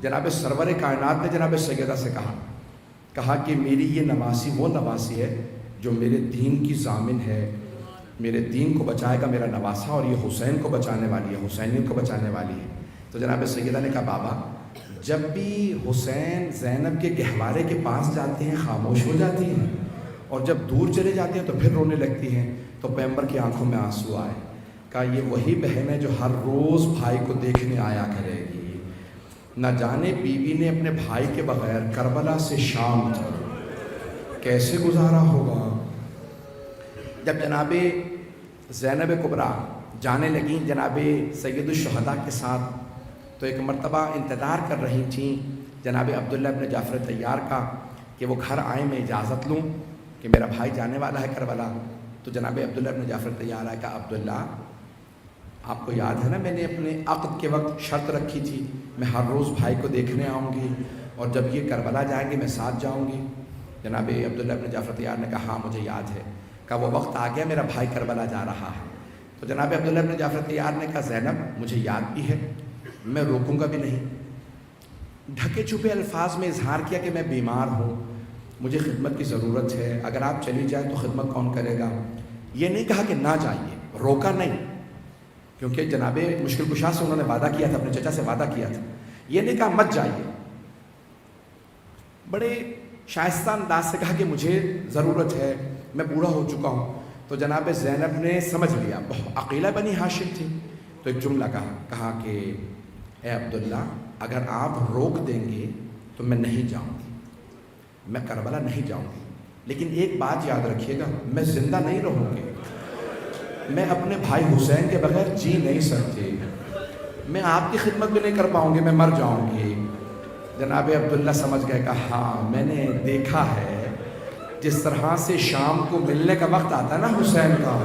جناب سرور کائنات نے جناب سیدہ سے کہا کہ میری یہ نواسی وہ نواسی ہے جو میرے دین کی ضامن ہے، میرے دین کو بچائے گا میرا نواسا، اور یہ حسین کو بچانے والی ہے، حسینین کو بچانے والی ہے۔ تو جناب سیدہ نے کہا بابا جب بھی حسین زینب کے گہوارے کے پاس جاتے ہیں خاموش ہو جاتی ہیں، اور جب دور چلے جاتے ہیں تو پھر رونے لگتی ہیں۔ تو پیغمبر کی آنکھوں میں آنسو آئے، کہا یہ وہی بہن ہے جو ہر روز بھائی کو دیکھنے آیا کرے گی۔ نہ جانے بیوی نے اپنے بھائی کے بغیر کربلا سے شام کیسے گزارا ہوگا۔ جب جناب زینب کبریٰ جانے لگیں جناب سید الشہداء کے ساتھ، تو ایک مرتبہ انتظار کر رہی تھیں جناب عبداللہ ابن جعفر طیار کا کہ وہ گھر آئیں، میں اجازت لوں کہ میرا بھائی جانے والا ہے کربلا۔ تو جناب عبداللہ ابن جعفر طیار آئے، کہا عبداللہ آپ کو یاد ہے نا میں نے اپنے عقد کے وقت شرط رکھی تھی میں ہر روز بھائی کو دیکھنے آؤں گی، اور جب یہ کربلا جائیں گے میں ساتھ جاؤں گی۔ جناب عبداللہ ابن جعفر طیار نے کہا ہاں مجھے یاد ہے، کہا وہ وقت آ گیا میرا بھائی کربلا جا رہا ہے۔ تو جناب عبداللہ ابن جعفر طیار نے کہا زینب مجھے یاد بھی ہے، میں روکوں گا بھی نہیں۔ ڈھکے چھپے الفاظ میں اظہار کیا کہ میں بیمار ہوں، مجھے خدمت کی ضرورت ہے، اگر آپ چلی جائیں تو خدمت کون کرے گا۔ یہ نہیں کہا کہ نہ جائیے، روکا نہیں، کیونکہ جناب مشکل کشا سے انہوں نے وعدہ کیا تھا، اپنے چچا سے وعدہ کیا تھا۔ یہ نہیں کہا مت جائیے، بڑے شائستہ انداز سے کہا کہ مجھے ضرورت ہے، میں بوڑھا ہو چکا ہوں۔ تو جناب زینب نے سمجھ لیا، بہت عقیلہ بنی ہاشم تھی، تو ایک جملہ کہا کہ اے عبداللہ اگر آپ روک دیں گے تو میں نہیں جاؤں گی، میں کربلا نہیں جاؤں گی، لیکن ایک بات یاد رکھیے گا میں زندہ نہیں رہوں گی، میں اپنے بھائی حسین کے بغیر جی نہیں سکتی، میں آپ کی خدمت بھی نہیں کر پاؤں گی، میں مر جاؤں گی۔ جناب عبداللہ سمجھ گئے کہ ہاں میں نے دیکھا ہے جس طرح سے شام کو ملنے کا وقت آتا ہے نا حسین کا،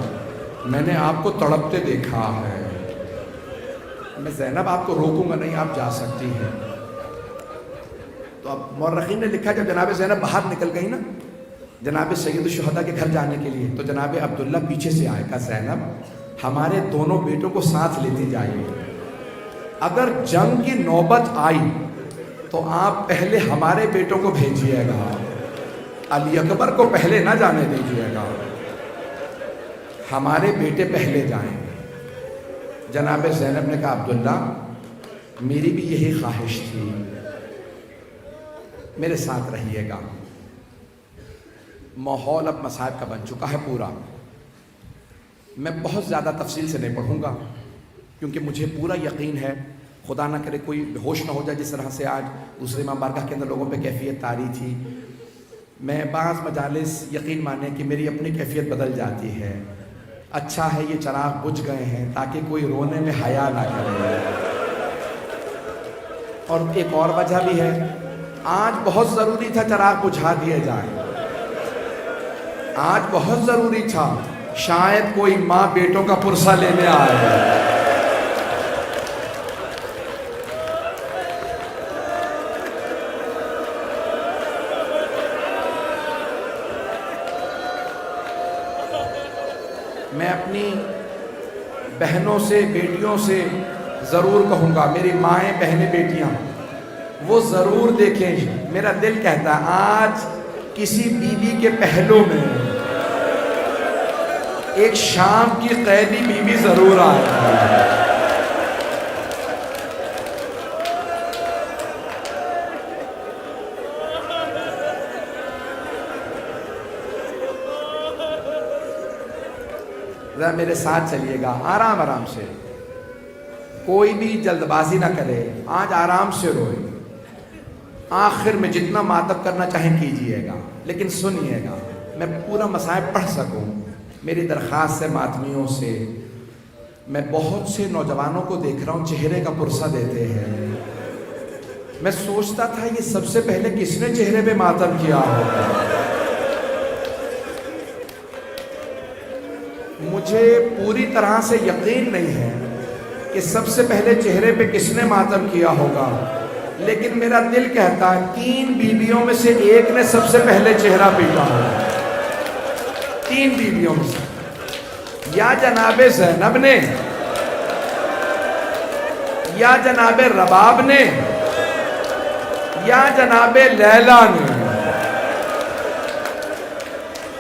میں نے آپ کو تڑپتے دیکھا ہے، میں زینب آپ کو روکوں گا نہیں، آپ جا سکتی ہیں۔ تو اب مورخین نے لکھا جب جناب زینب باہر نکل گئی نا جناب سید الشہداء کے گھر جانے کے لیے، تو جناب عبداللہ پیچھے سے آئے، کہا زینب ہمارے دونوں بیٹوں کو ساتھ لیتی جائیے، اگر جنگ کی نوبت آئی تو آپ پہلے ہمارے بیٹوں کو بھیجیے گا، علی اکبر کو پہلے نہ جانے دیجیے گا، ہمارے بیٹے پہلے جائیں۔ جناب زینب نے کہا عبداللہ میری بھی یہی خواہش تھی، میرے ساتھ رہیے گا۔ ماحول اب مصائب کا بن چکا ہے پورا، میں بہت زیادہ تفصیل سے نہیں پڑھوں گا کیونکہ مجھے پورا یقین ہے خدا نہ کرے کوئی بے ہوش نہ ہو جائے جس طرح سے آج دوسرے امام بارگاہ کے اندر لوگوں پہ کیفیت طاری تھی۔ میں بعض مجالس یقین مانیں کہ میری اپنی کیفیت بدل جاتی ہے، اچھا ہے یہ چراغ بجھ گئے ہیں تاکہ کوئی رونے میں حیا نہ کرے۔ اور ایک اور وجہ بھی ہے، آج بہت ضروری تھا چراغ بجھا دیے جائیں، آج بہت ضروری تھا، شاید کوئی ماں بیٹوں کا پرسہ لینے آئے۔ میں اپنی بہنوں سے بیٹیوں سے ضرور کہوں گا، میری مائیں بہنیں بیٹیاں وہ ضرور دیکھیں، میرا دل کہتا ہے آج کسی بیوی کے پہلو میں ایک شام کی قیدی بیوی ضرور آئے۔ ذرا میرے ساتھ چلیے گا، آرام آرام سے، کوئی بھی جلد بازی نہ کرے، آج آرام سے روئے، آخر میں جتنا ماتم کرنا چاہیں کیجئے گا، لیکن سنیے گا میں پورا مصائب پڑھ سکوں۔ میری درخواست ہے ماتمیوں سے، میں بہت سے نوجوانوں کو دیکھ رہا ہوں چہرے کا پرسہ دیتے ہیں، میں سوچتا تھا یہ سب سے پہلے کس نے چہرے پہ ماتم کیا ہوگا، مجھے پوری طرح سے یقین نہیں ہے کہ سب سے پہلے چہرے پہ کس نے ماتم کیا ہوگا، لیکن میرا دل کہتا ہے 3 بیویوں میں سے ایک نے سب سے پہلے چہرہ پیٹا ہوگا، 3 بیویوں میں سے، یا جناب زینب نے، یا جناب رباب نے، یا جناب لیلا نے؟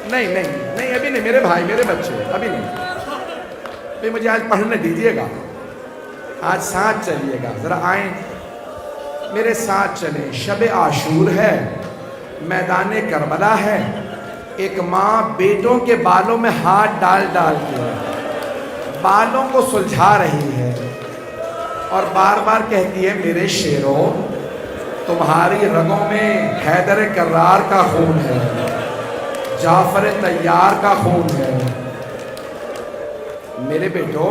نہیں ابھی نہیں میرے بھائی میرے بچے ابھی نہیں. مجھے آج پڑھنے دیجیے گا, آج ساتھ چلیے گا, ذرا آئیں میرے ساتھ چلیں. شب عاشور ہے, میدان کربلا ہے. ایک ماں بیٹوں کے بالوں میں ہاتھ ڈال ڈال کے بالوں کو سلجھا رہی ہے اور بار بار کہتی ہے میرے شیروں تمہاری رگوں میں حیدر کرار کا خون ہے, جعفر طیار کا خون ہے. میرے بیٹو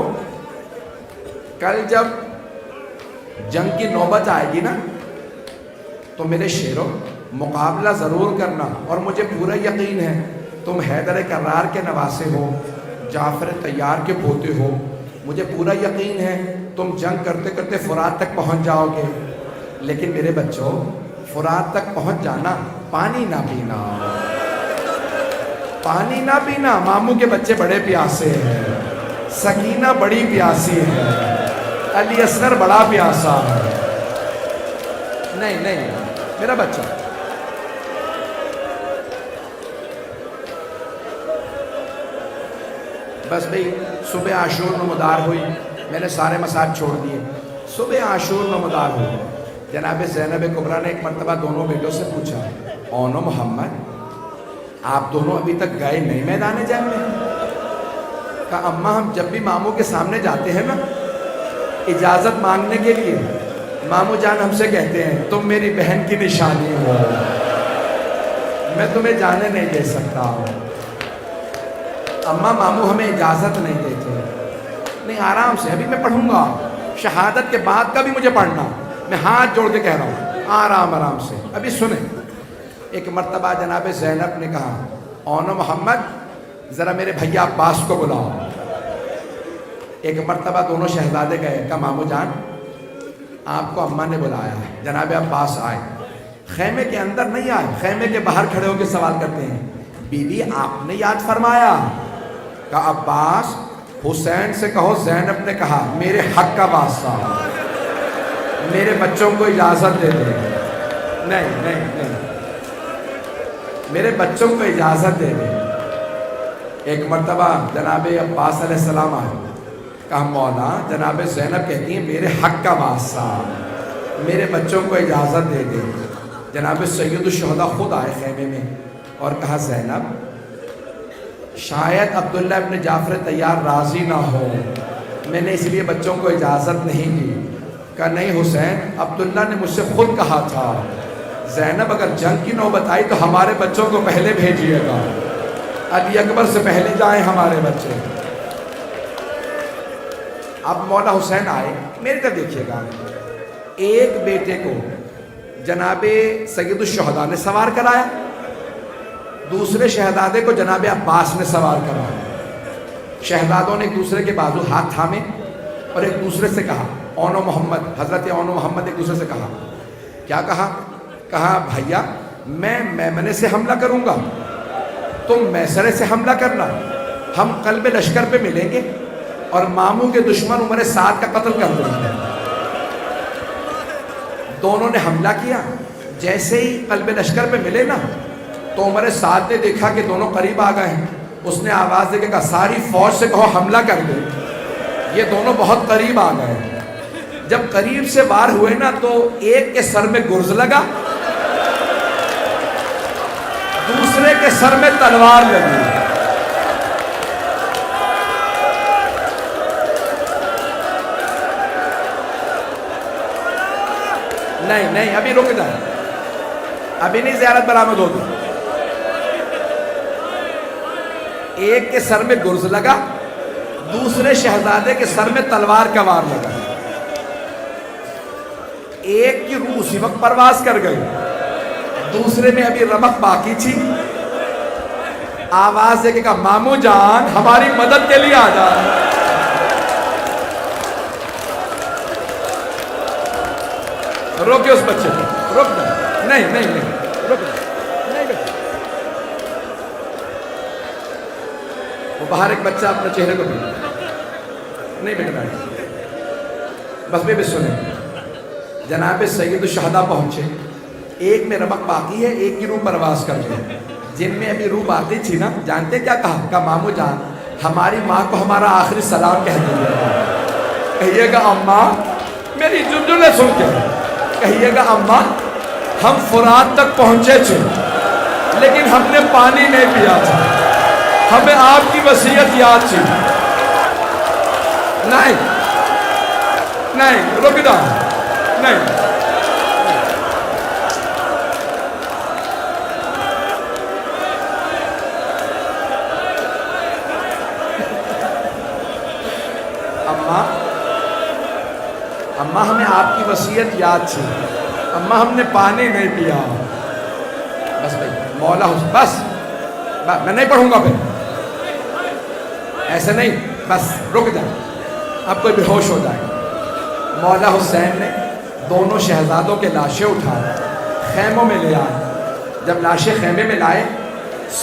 کل جب جنگ کی نوبت آئے گی نا تو میرے شیروں مقابلہ ضرور کرنا, اور مجھے پورا یقین ہے تم حیدر کرار کے نواسے ہو, جعفر طیار کے پوتے ہو. مجھے پورا یقین ہے تم جنگ کرتے کرتے فرات تک پہنچ جاؤ گے. لیکن میرے بچوں فرات تک پہنچ جانا, پانی نہ پینا, پانی نہ پینا. ماموں کے بچے بڑے پیاسے ہیں, سکینہ بڑی پیاسی ہے, علی اصغر بڑا پیاسا ہے. نہیں میرا بچہ بس بھئی صبح عاشور نمودار ہوئی, میں نے سارے مساج چھوڑ دیے. صبح عاشور نمودار ہوئی. جناب زینب کبریٰ نے ایک مرتبہ دونوں بیٹوں سے پوچھا, اون و محمد آپ دونوں ابھی تک گئے نہیں میدان جنگ میں؟ کہا اماں ہم جب بھی ماموں کے سامنے جاتے ہیں نا اجازت مانگنے کے لیے, ماموں جان ہم سے کہتے ہیں تم میری بہن کی نشانی ہو, میں تمہیں جانے نہیں دے سکتا. اماں ماموں ہمیں اجازت نہیں دیتے. نہیں آرام سے, ابھی میں پڑھوں گا, شہادت کے بعد کا بھی مجھے پڑھنا, میں ہاتھ جوڑ کے کہہ رہا ہوں, آرام سے ابھی سنیں. ایک مرتبہ جناب زینب نے کہا اون و محمد ذرا میرے بھیا عباس کو بلاؤ. ایک مرتبہ دونوں شہزادے گئے, کہا ماموں جان آپ کو اماں نے بلایا ہے. جناب عباس آئے, خیمے کے اندر نہیں آئے, خیمے کے باہر کھڑے ہو کے سوال کرتے ہیں بی بی آپ نے یاد فرمایا؟ کہا عباس حسین سے کہو زینب نے کہا میرے حق کا واسطہ میرے بچوں کو اجازت دے دے. نہیں میرے بچوں کو اجازت دے دے. ایک مرتبہ جناب عباس علیہ السلام آئے, کہا مولا جناب زینب کہتی ہیں میرے حق کا واسطہ میرے بچوں کو اجازت دے دے. جناب سید الشہداء خود آئے خیمے میں اور کہا زینب شاید عبداللہ ابن جعفر طیار راضی نہ ہو, میں نے اس لیے بچوں کو اجازت نہیں دی. کہا نہیں حسین عبداللہ نے مجھ سے خود کہا تھا زینب اگر جنگ کی نوبت آئی تو ہمارے بچوں کو پہلے بھیجیے گا, علی اکبر سے پہلے جائیں ہمارے بچے. اب مولا حسین آئے, میری طرف دیکھیے گا, ایک بیٹے کو جناب سید الشہداء نے سوار کرایا, دوسرے شہزادے کو جناب عباس نے سوار کرایا. شہزادوں نے ایک دوسرے کے بازو ہاتھ تھامے اور ایک دوسرے سے کہا اون و محمد, حضرت اون و محمد ایک دوسرے سے کہا. کیا کہا؟ کہا بھیا میں میمنے سے حملہ کروں گا, تم میسرے سے حملہ کرنا, ہم قلب لشکر پہ ملیں گے اور ماموں کے دشمن عمر سعد کا قتل کر دیں گے. دونوں نے حملہ کیا. جیسے ہی قلب لشکر پہ ملے نا تو عمر سعد نے دیکھا کہ دونوں قریب آ گئے ہیں. اس نے آواز دے کے کہا ساری فوج سے کہو حملہ کر دے, یہ دونوں بہت قریب آ گئے. جب قریب سے وار ہوئے نا تو ایک کے سر میں گرز لگا, دوسرے کے سر میں تلوار لگی. نہیں ابھی رک جائیں, ابھی نہیں زیارت برآمد ہوگی. ایک کے سر میں گرز لگا, دوسرے شہزادے کے سر میں تلوار کا وار لگا. ایک کی روح اسی وقت پرواز کر گئی, دوسرے میں ابھی رمق باقی تھی. آواز دے کے کہا ماموں جان ہماری مدد کے لیے آ جا. روکے اس بچے کو, روک دیں. نہیں روک دیں, نہیں بیٹا. وہ باہر ایک بچہ اپنے چہرے کو بھی نہیں بیٹا بیٹھ. بس بھی سنیں, جناب سید الشہداء پہنچے, ایک میں رمق باقی ہے، ایک کی روح پرواز کر گئی. جن میں ابھی روح باقی تھی نا، جانتے کیا کہا مامو جان ہماری ماں کو ہمارا آخری سلام کہہ دیجیے. کہیے گا اماں میری جملے سن کے، کہیے گا اماں ہم فرات تک پہنچے تھے لیکن ہم نے پانی نہیں پیا تھا، ہمیں آپ کی وصیت یاد تھی. نہیں نہیں رک جا، نہیں اماں ہمیں آپ کی وصیت یاد تھی، اماں ہم نے پانی نہیں پیا. بس بھائی مولا حسین بس میں نہیں پڑھوں گا، پھر ایسے نہیں، بس رک جائیں، اب کوئی بے ہوش ہو جائے. مولا حسین نے دونوں شہزادوں کے لاشیں اٹھائے خیموں میں لے آئے. جب لاشیں خیمے میں لائے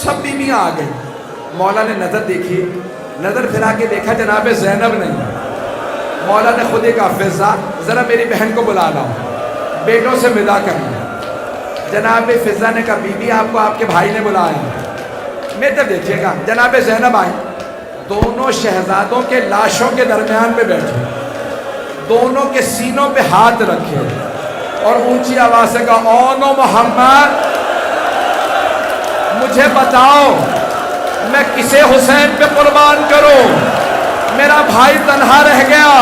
سب بیویاں آ گئی. مولا نے نظر دیکھی، نظر پھرا کے دیکھا جناب زینب نہیں. مولا نے خود ہی کہا فضا ذرا میری بہن کو بلا لاؤ، بیٹوں سے ودا کر لیا. جناب فضا نے کہا بی بی آپ کو آپ کے بھائی نے بلایا. میں تو دیکھیے گا جناب زینب آئی، دونوں شہزادوں کے لاشوں کے درمیان میں بیٹھے، دونوں کے سینوں پہ ہاتھ رکھے اور اونچی آواز سے کہا اونو محمد مجھے بتاؤ میں کسے حسین پہ قربان کروں، میرا بھائی تنہا رہ گیا.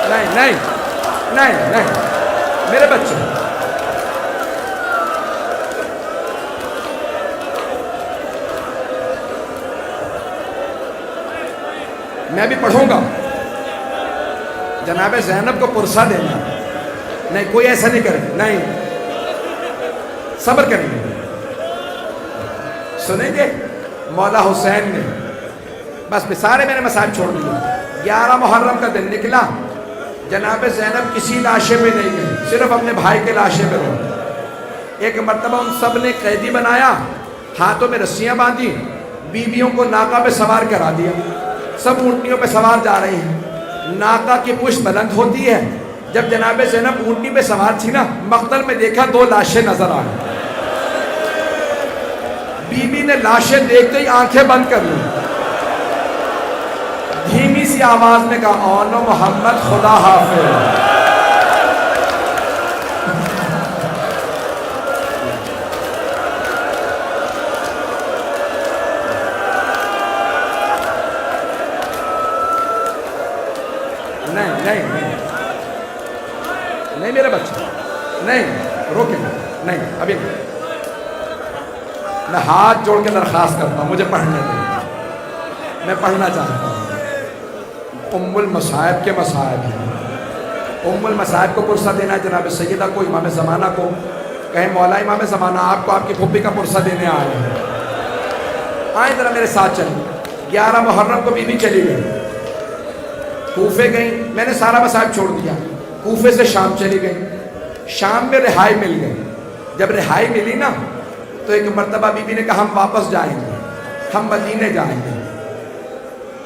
نہیں نہیں نہیں نہیں میرے بچے، میں بھی پڑھوں گا. جناب زینب کو پرسہ دینا، نہیں کوئی ایسا نہیں کرے، نہیں صبر کریں گے. سنیں گے مولا حسین نے بس سارے میرے مسائل چھوڑ دیے. 11 محرم کا دن نکلا، جناب زینب کسی لاشے پہ نہیں گئی، صرف اپنے بھائی کے لاشے پہ رہی. ایک مرتبہ ان سب نے قیدی بنایا، ہاتھوں میں رسیاں باندھی، بیویوں کو ناکہ پہ سوار کرا دیا. سب اونٹنیوں پہ سوار جا رہے ہیں، ناکہ کی پشت بلند ہوتی ہے. جب جناب زینب اونٹنی پہ سوار تھی نا، مقتل میں دیکھا 2 لاشیں نظر آئیں. بی بی نے لاشیں دیکھتے ہی آنکھیں بند کر لی، دھیمی سی آواز میں کہا اونو محمد خدا حافظ. نہیں نہیں میرے بچے، نہیں روکیں، نہیں ابھی نہیں. میں ہاتھ جوڑ کے درخواست کرتا ہوں مجھے پڑھنے دیں، میں پڑھنا چاہتا ہوں. ام المصائب کے مصائب ہیں. ام المصائب کو پرسہ دینا جناب سیدہ کو، امام زمانہ کو. کہیں مولا امام زمانہ آپ کو آپ کی پھوپھی کا پرسہ دینے آئے ہیں، آئیں ذرا میرے ساتھ چلیں. 11 محرم کو بی بی چلی گئی، کوفے گئیں. میں نے سارا مصائب چھوڑ دیا، کوفے سے شام چلی گئی. شام میں رہائی مل گئی. جب رہائی ملی نا تو ایک مرتبہ بی بی نے کہا ہم واپس جائیں گے، ہم مدینے جائیں گے.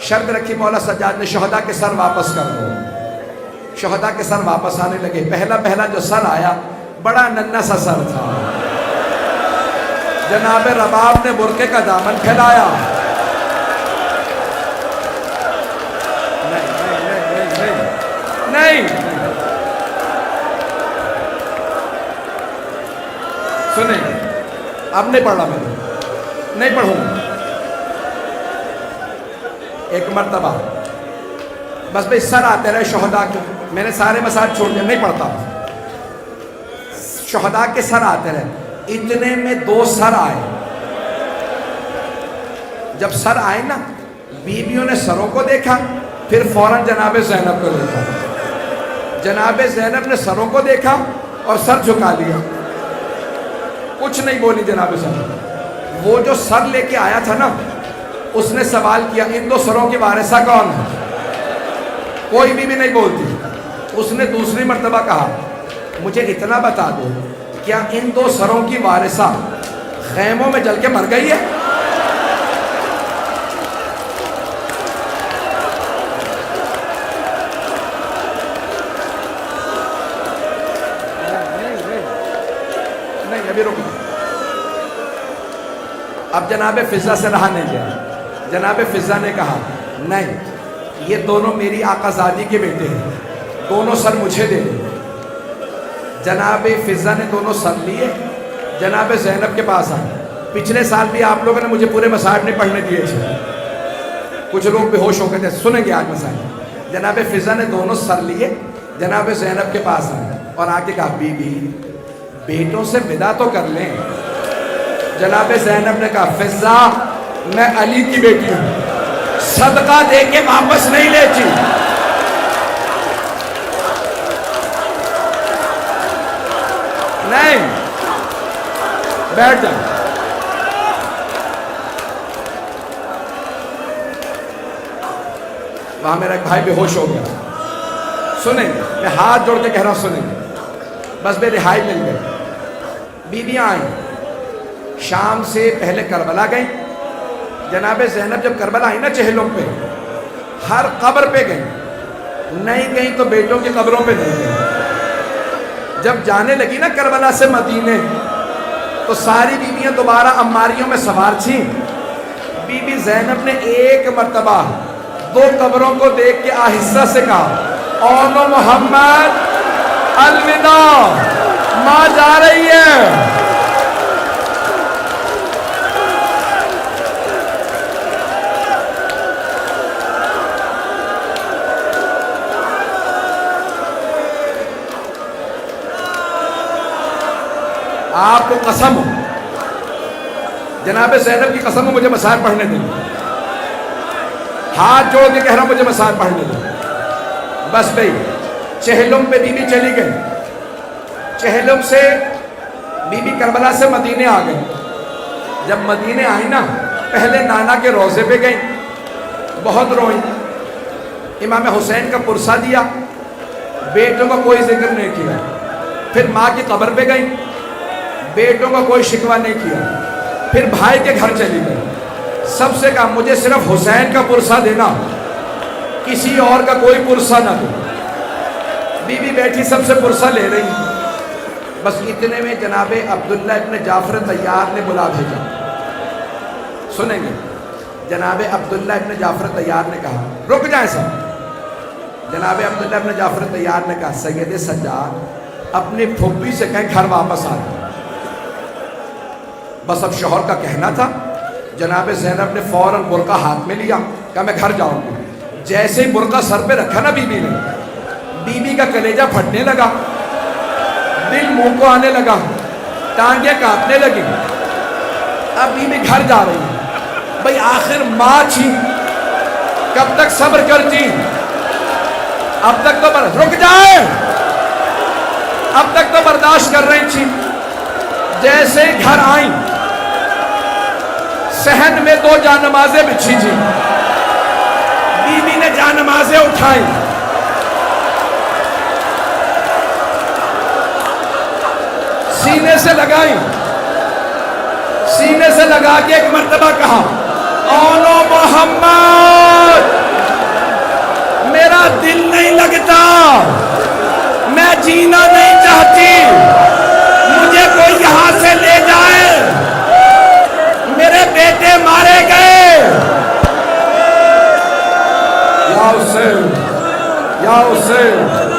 شرط رکھی مولا سجاد نے شہداء کے سر واپس کر دو. شہداء کے سر واپس آنے لگے. پہلا جو سر آیا بڑا ننھا سا سر تھا. جناب رباب نے برقعے کا دامن پھیلایا. نہیں سنیں، اب نہیں پڑھا، میں نہیں پڑھوں. ایک مرتبہ بس بھائی سر آتے رہے شہداء کے، میں نے سارے مسائل چھوڑ دیا، نہیں پڑھتا. شہداء کے سر آتے رہے، اتنے میں 2 سر آئے. جب سر آئے نا بیویوں نے سروں کو دیکھا، پھر فوراً جناب زینب کو دیکھا. جناب زینب نے سروں کو دیکھا اور سر جھکا لیا، کچھ نہیں بولی. جناب زینب وہ جو سر لے کے آیا تھا نا، اس نے سوال کیا ان 2 سروں کی وارثہ کون ہے؟ کوئی بھی نہیں بولتی. اس نے دوسری مرتبہ کہا مجھے اتنا بتا دو کیا ان 2 سروں کی وارثہ خیموں میں جل کے مر گئی ہے؟ ابھی رکو. اب جناب فضا سے رہا نہیں گیا. جناب فضا نے کہا نہیں، یہ دونوں میری آقا زادی کے بیٹے ہیں، دونوں سر مجھے دے دیں. جناب فضا نے دونوں سر لیے، جناب زینب کے پاس آئے. پچھلے سال بھی آپ لوگوں نے مجھے پورے مسائل نہیں پڑھنے دیے تھے، کچھ لوگ بے ہوش ہو گئے تھے. سنیں گے آج مسائل. جناب فضا نے دونوں سر لیے، جناب زینب کے پاس آئے اور آ کے کہا بی بی بیٹوں سے ودا تو کر لیں. جناب زینب نے کہا فضا میں علی کی بیٹی ہوں، صدقہ دے کے واپس نہیں لیتی. نہیں، بیٹھ جا. وہاں میرا ایک بھائی بے ہوش ہو گیا. سنیں گے، میں ہاتھ جوڑ کے کہہ رہا ہوں سنیں گے. بس بے رہائی مل گئی. بیویاں آئیں، شام سے پہلے کربلا گئیں. جناب زینب جب کربلا آئی نا چہلوں پہ، ہر قبر پہ گئیں. نہیں گئیں تو بیٹوں کی قبروں پہ نہیں گئیں. جب جانے لگی نا کربلا سے مدینے، تو ساری بیویاں دوبارہ اماریوں میں سوار تھیں. بی بی زینب نے ایک مرتبہ 2 قبروں کو دیکھ کے آہستہ سے کہا اونو محمد الوداع، ماں جا رہی ہے. آپ کو قسم ہو، جناب زینب کی قسم ہو، مجھے مسائل پڑھنے دیں. ہاتھ جوڑ کے کہہ رہا ہوں مجھے مسائل پڑھنے دیں. بس بھئی چہلم پہ بی بی چلی گئی. چہلم سے بی بی کربلا سے مدینے آ گئی. جب مدینے آئی نا، پہلے نانا کے روضے پہ گئی، بہت روئی. امام حسین کا پرسہ دیا، بیٹوں کا کوئی ذکر نہیں کیا. پھر ماں کی قبر پہ گئی، بیٹوں کا کوئی شکوہ نہیں کیا. پھر بھائی کے گھر چلی گئی. سب سے کہا مجھے صرف حسین کا پرسہ دینا، کسی اور کا کوئی پرسہ نہ دو. بی بی بیٹھی سب سے پرسہ لے رہی. بس اتنے میں جناب عبداللہ ابن جعفر طیار نے بلا بھیجا. سنیں گے، جناب عبداللہ ابن جعفر طیار نے کہا رک جائیں سب. جناب عبداللہ ابن جعفر طیار نے کہا سید سجاد اپنی پھوپھی سے کہیں گھر واپس آ جائے. بس اب شوہر کا کہنا تھا. جناب زینب نے فوراً برقع ہاتھ میں لیا، کہا میں گھر جاؤں گی. جیسے ہی برقع سر پہ رکھا نا بی بی نے، بی بی کا کلیجہ پھٹنے لگا، دل منہ کو آنے لگا، ٹانگیں کانپنے لگی. اب بی بی گھر جا رہی ہے. بھئی آخر ماں تھی، کب تک صبر کرتی؟ اب تک تو رک جائے، اب تک تو برداشت کر رہی تھی. جیسے گھر آئیں، صحن میں 2 جانمازیں بچھی تھی. بی بی نے جانمازیں اٹھائیں، سینے سے لگائیں. سینے سے لگا کے ایک مرتبہ کہا اونو محمد میرا دل نہیں لگتا، میں جینا نہیں چاہتی، مجھے کوئی یہاں سے لے جائے، میرے بیٹے مارے گئے. یا حسین، یا حسین.